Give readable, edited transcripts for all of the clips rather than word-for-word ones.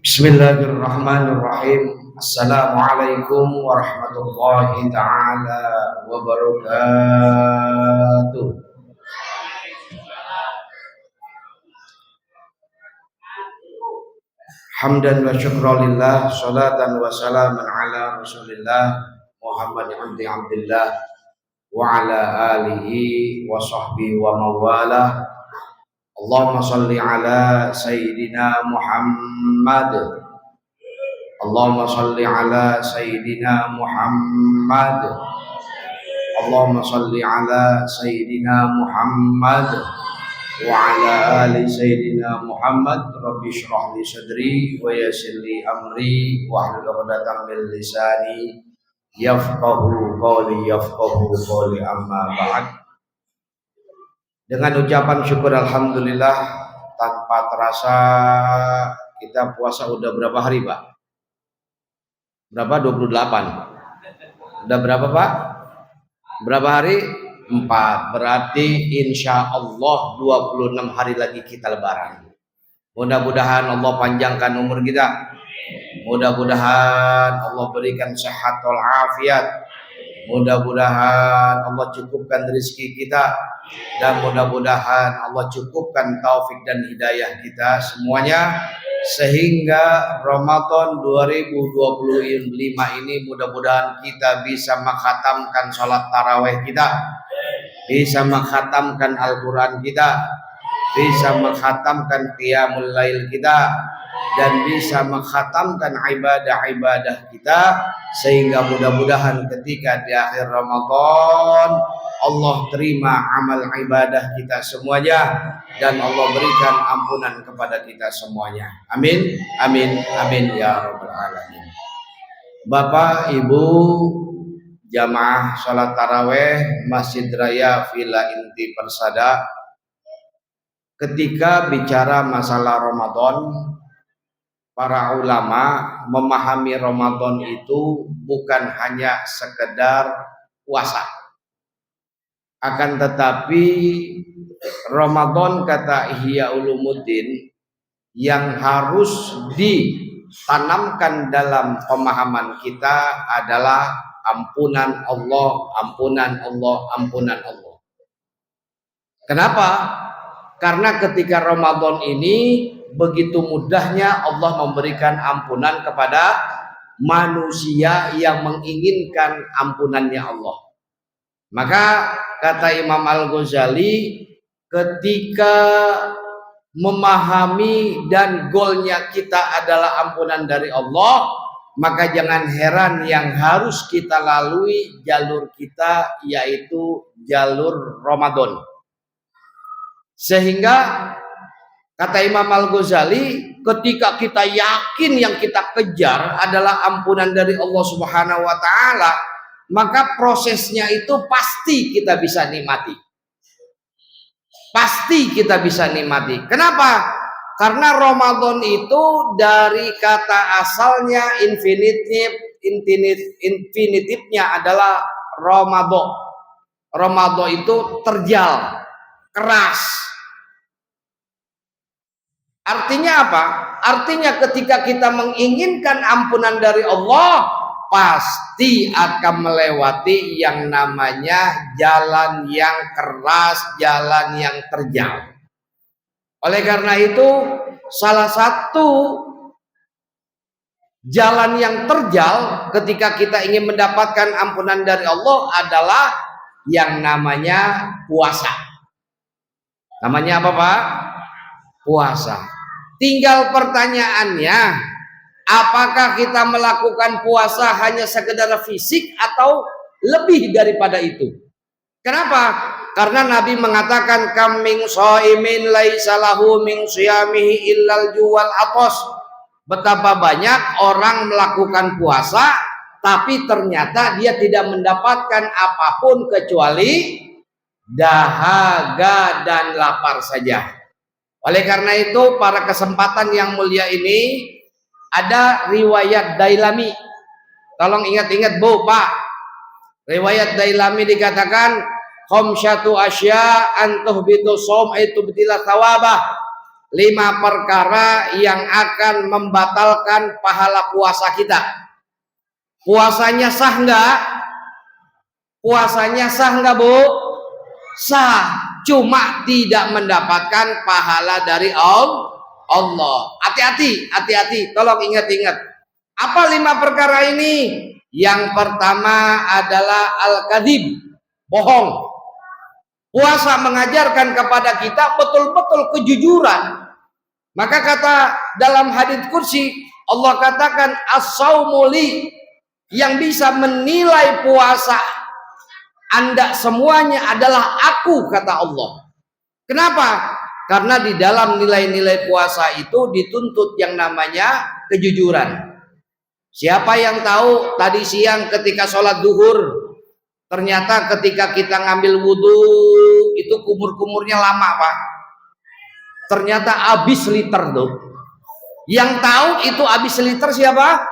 Bismillahirrahmanirrahim. Assalamualaikum warahmatullahi taala wabarakatuh. Hamdan wa syukralillah, salatan wa salaman ala Rasulillah Muhammad ibn Abdullah wa ala alihi wa sahbihi wa mawalah. Allahumma salli ala Sayyidina Muhammad. Allahumma salli ala Sayyidina Muhammad. Allahumma salli ala Sayyidina Muhammad wa ala ali Sayyidina Muhammad. Rabbi shrah li sadri wa yassir li amri wa hlul 'uqdatam min lisani yafqahu qawli amma ba'd. Dengan ucapan syukur alhamdulillah, tanpa terasa kita puasa udah berapa hari, Pak? Berapa? 28. Udah berapa, Pak? Berapa hari? 4. Berarti insya Allah 26 hari lagi kita lebaran. Mudah-mudahan Allah panjangkan umur kita. Mudah-mudahan Allah berikan sehat wal afiat. Mudah-mudahan Allah cukupkan rezeki kita, dan mudah-mudahan Allah cukupkan taufik dan hidayah kita semuanya, sehingga Ramadan 2025 ini mudah-mudahan kita bisa mengkhatamkan sholat taraweh kita, bisa mengkhatamkan Al-Quran kita, bisa mengkhatamkan qiyamul lail kita, dan bisa mengkhatamkan ibadah-ibadah kita, sehingga mudah-mudahan ketika di akhir Ramadan Allah terima amal ibadah kita semuanya, dan Allah berikan ampunan kepada kita semuanya. Amin, amin, amin ya rabbal alamin. Bapak, Ibu, jamaah salat taraweh Masjid Raya Villa Inti Persada, ketika bicara masalah Ramadan, para ulama memahami Ramadan itu bukan hanya sekedar puasa. Akan tetapi Ramadan, kata Ihya Ulumuddin, yang harus ditanamkan dalam pemahaman kita adalah ampunan Allah, ampunan Allah, ampunan Allah. Kenapa? Karena ketika Ramadan ini begitu mudahnya Allah memberikan ampunan kepada manusia yang menginginkan ampunannya Allah. Maka kata Imam Al-Ghazali, ketika memahami dan golnya kita adalah ampunan dari Allah, maka jangan heran yang harus kita lalui jalur kita, yaitu jalur Ramadan. Sehingga kata Imam Al-Ghazali, ketika kita yakin yang kita kejar adalah ampunan dari Allah Subhanahu wa taala, maka prosesnya itu pasti kita bisa nikmati. Pasti kita bisa nikmati. Kenapa? Karena Ramadan itu dari kata asalnya infinitifnya adalah Ramadan. Ramadan itu terjal, keras. Artinya apa? Artinya ketika kita menginginkan ampunan dari Allah, pasti akan melewati yang namanya jalan yang keras, jalan yang terjal. Oleh karena itu, salah satu jalan yang terjal ketika kita ingin mendapatkan ampunan dari Allah adalah yang namanya puasa. Namanya apa, Pak? Puasa. Tinggal pertanyaannya, apakah kita melakukan puasa hanya sekedar fisik atau lebih daripada itu? Kenapa? Karena Nabi mengatakan, kam min shaimin laisa lahu min shiyamihi illal juwal atos. Betapa banyak orang melakukan puasa tapi ternyata dia tidak mendapatkan apapun kecuali dahaga dan lapar saja. Oleh karena itu, pada kesempatan yang mulia ini ada riwayat Dailami. Tolong ingat-ingat, Bu, Pak. Riwayat Dailami dikatakan, khamsyatu asya an tuhbitu shaum ay tubtila thawabah. 5 perkara yang akan membatalkan pahala puasa kita. Puasanya sah nggak? Puasanya sah nggak, Bu? Sah, cuma tidak mendapatkan pahala dari Allah. Hati-hati, tolong ingat-ingat. Apa 5 perkara ini? Yang pertama adalah al-kadzib, bohong. Puasa mengajarkan kepada kita betul-betul kejujuran. Maka kata dalam hadits kursi, Allah katakan as-saumu li, yang bisa menilai puasa Anda semuanya adalah aku, kata Allah. Kenapa? Karena di dalam nilai-nilai puasa itu dituntut yang namanya kejujuran. Siapa yang tahu tadi siang ketika sholat duhur, ternyata ketika kita ngambil wudhu itu kumur-kumurnya lama, Pak. Ternyata habis liter tuh. Yang tahu itu habis liter siapa?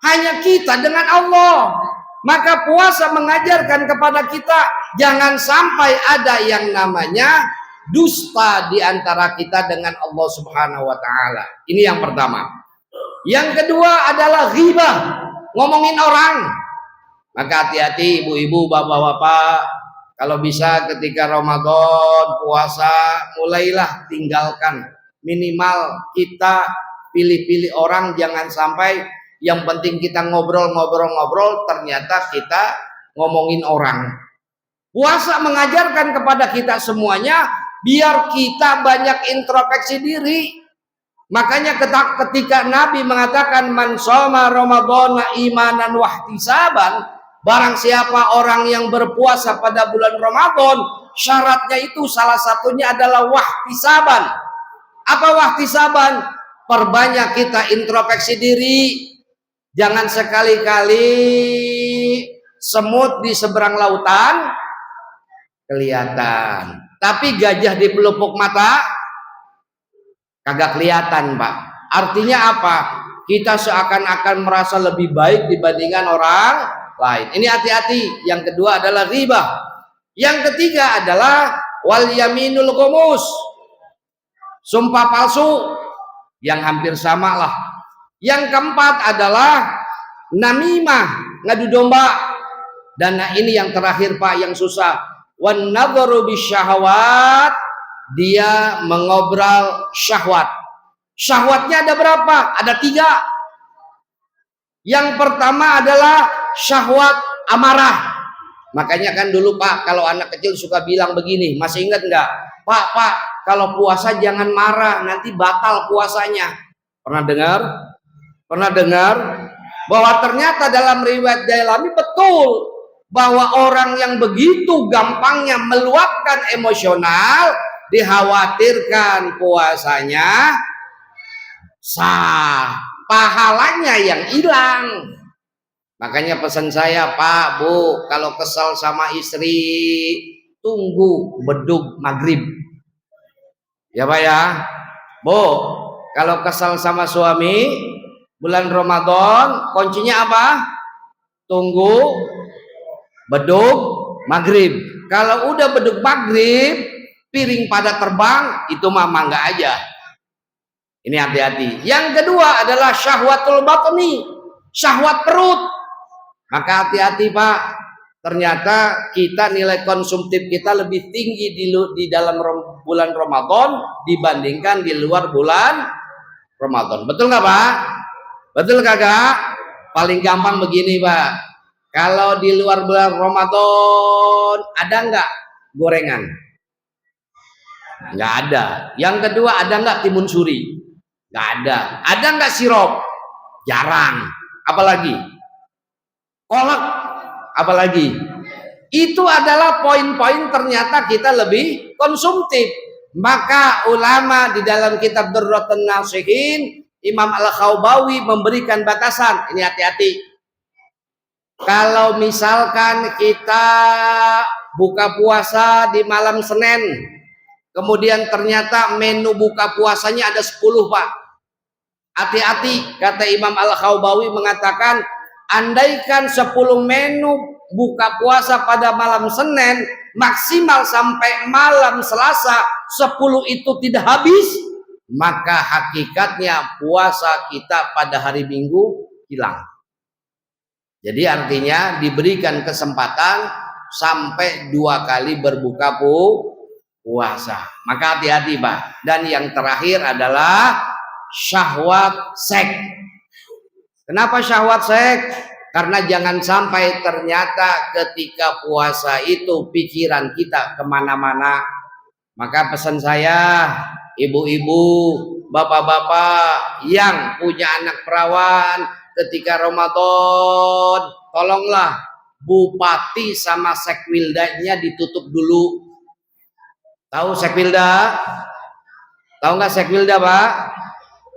Hanya kita dengan Allah. Maka puasa mengajarkan kepada kita jangan sampai ada yang namanya dusta di antara kita dengan Allah Subhanahu wa taala. Ini yang pertama. Yang kedua adalah ghibah, ngomongin orang. Maka hati-hati ibu-ibu, bapak-bapak, kalau bisa ketika Ramadan puasa mulailah tinggalkan. Minimal kita pilih-pilih orang, jangan sampai yang penting kita ngobrol-ngobrol ternyata kita ngomongin orang. Puasa mengajarkan kepada kita semuanya biar kita banyak introspeksi diri. Makanya ketika Nabi mengatakan man shoma ramadhana imanan wahtisaban, barang siapa orang yang berpuasa pada bulan Ramadan, syaratnya itu salah satunya adalah wahtisaban. Apa wahtisaban? Perbanyak kita introspeksi diri. Jangan sekali-kali semut di seberang lautan kelihatan, tapi gajah di pelupuk mata kagak kelihatan, Pak. Artinya apa? Kita seakan-akan merasa lebih baik dibandingkan orang lain. Ini hati-hati. Yang kedua adalah ghibah. Yang ketiga adalah wal yaminul ghamus, sumpah palsu, yang hampir sama lah. Yang keempat adalah namimah, ngadu domba. Dan ini yang terakhir, Pak, yang susah. Wan nadharu bisyahawat, dia mengobrol syahwat. Syahwatnya ada berapa? Ada 3. Yang pertama adalah syahwat amarah. Makanya kan dulu, Pak, kalau anak kecil suka bilang begini, masih ingat nggak? Pak, kalau puasa jangan marah, nanti batal puasanya. Pernah dengar? Pernah dengar? Bahwa ternyata dalam riwayat Dailami betul bahwa orang yang begitu gampangnya meluapkan emosional, dikhawatirkan puasanya sah, pahalanya yang hilang. Makanya pesan saya, Pak, Bu, kalau kesal sama istri, tunggu bedug maghrib. Ya, Pak ya. Bu, kalau kesal sama suami, bulan Ramadan, kuncinya apa? Tunggu bedug maghrib. Kalau udah bedug maghrib, piring pada terbang, itu mah mangga aja. Ini hati-hati. Yang kedua adalah syahwatul batni, syahwat perut. Maka hati-hati, Pak. Ternyata kita nilai konsumtif kita lebih tinggi di dalam bulan Ramadan dibandingkan di luar bulan Ramadan. Betul nggak, Pak? Betul kagak? Paling gampang begini, Pak. Kalau di luar bulan Ramadan ada nggak gorengan? Nggak ada. Yang kedua, ada nggak timun suri? Nggak ada. Ada nggak sirup? Jarang. Apalagi kolak? Apalagi? Itu adalah poin-poin ternyata kita lebih konsumtif. Maka ulama di dalam kitab Durratun Nasihin, Imam Al-Khawbawi memberikan batasan. Ini hati-hati. Kalau misalkan kita buka puasa di malam Senin, kemudian ternyata menu buka puasanya ada 10, Pak. Hati-hati, kata Imam Al-Khawbawi mengatakan, andaikan 10 menu buka puasa pada malam Senin, maksimal sampai malam Selasa, 10 itu tidak habis, maka hakikatnya puasa kita pada hari Minggu hilang. Jadi artinya diberikan kesempatan sampai 2 kali berbuka puasa. Maka hati-hati Pak. Dan yang terakhir adalah syahwat seks. Kenapa syahwat seks? Karena jangan sampai ternyata ketika puasa itu pikiran kita kemana-mana. Maka pesan saya, ibu-ibu, bapak-bapak yang punya anak perawan, ketika Ramadan, tolonglah bupati sama sekwildanya ditutup dulu. Tahu sekwilda? Tahu nggak sekwilda Pak?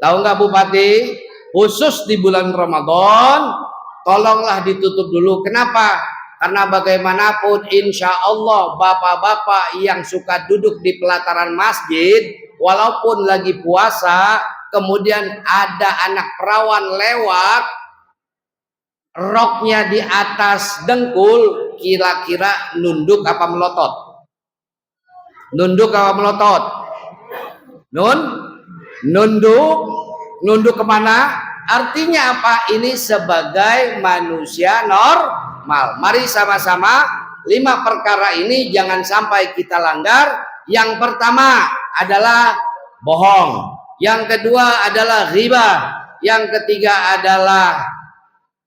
Tahu nggak bupati? Khusus di bulan Ramadan, tolonglah ditutup dulu. Kenapa? Karena bagaimanapun insya Allah bapak-bapak yang suka duduk di pelataran masjid, walaupun lagi puasa, kemudian ada anak perawan lewat, roknya di atas dengkul, kira-kira nunduk apa melotot? Nunduk apa melotot? Nunduk kemana? Artinya apa? Ini sebagai manusia normal. Mari sama-sama 5 perkara ini jangan sampai kita langgar. Yang pertama adalah bohong. Yang kedua adalah ghibah. Yang ketiga adalah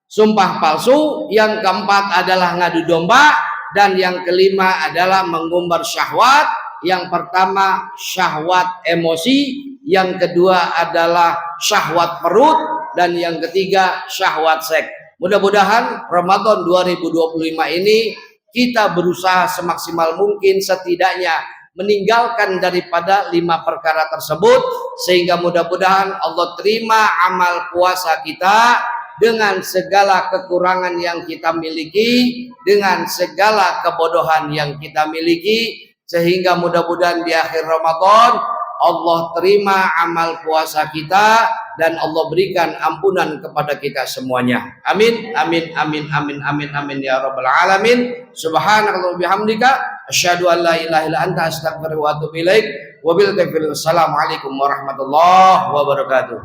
sumpah palsu. Yang keempat adalah ngadu domba. Dan yang kelima adalah mengumbar syahwat. Yang pertama syahwat emosi. Yang kedua adalah syahwat perut. Dan yang ketiga syahwat seks. Mudah-mudahan Ramadan 2025 ini kita berusaha semaksimal mungkin setidaknya meninggalkan daripada 5 perkara tersebut, sehingga mudah-mudahan Allah terima amal puasa kita dengan segala kekurangan yang kita miliki, dengan segala kebodohan yang kita miliki, sehingga mudah-mudahan di akhir Ramadan Allah terima amal puasa kita dan Allah berikan ampunan kepada kita semuanya. Amin, amin, amin, amin, amin, amin ya rabbal alamin. Subhanallah bihamdika asyhadu an la ilaha illa anta astaghfiruka wa atubu ilaik. Wabil taufiq. Assalamualaikum warahmatullahi wabarakatuh.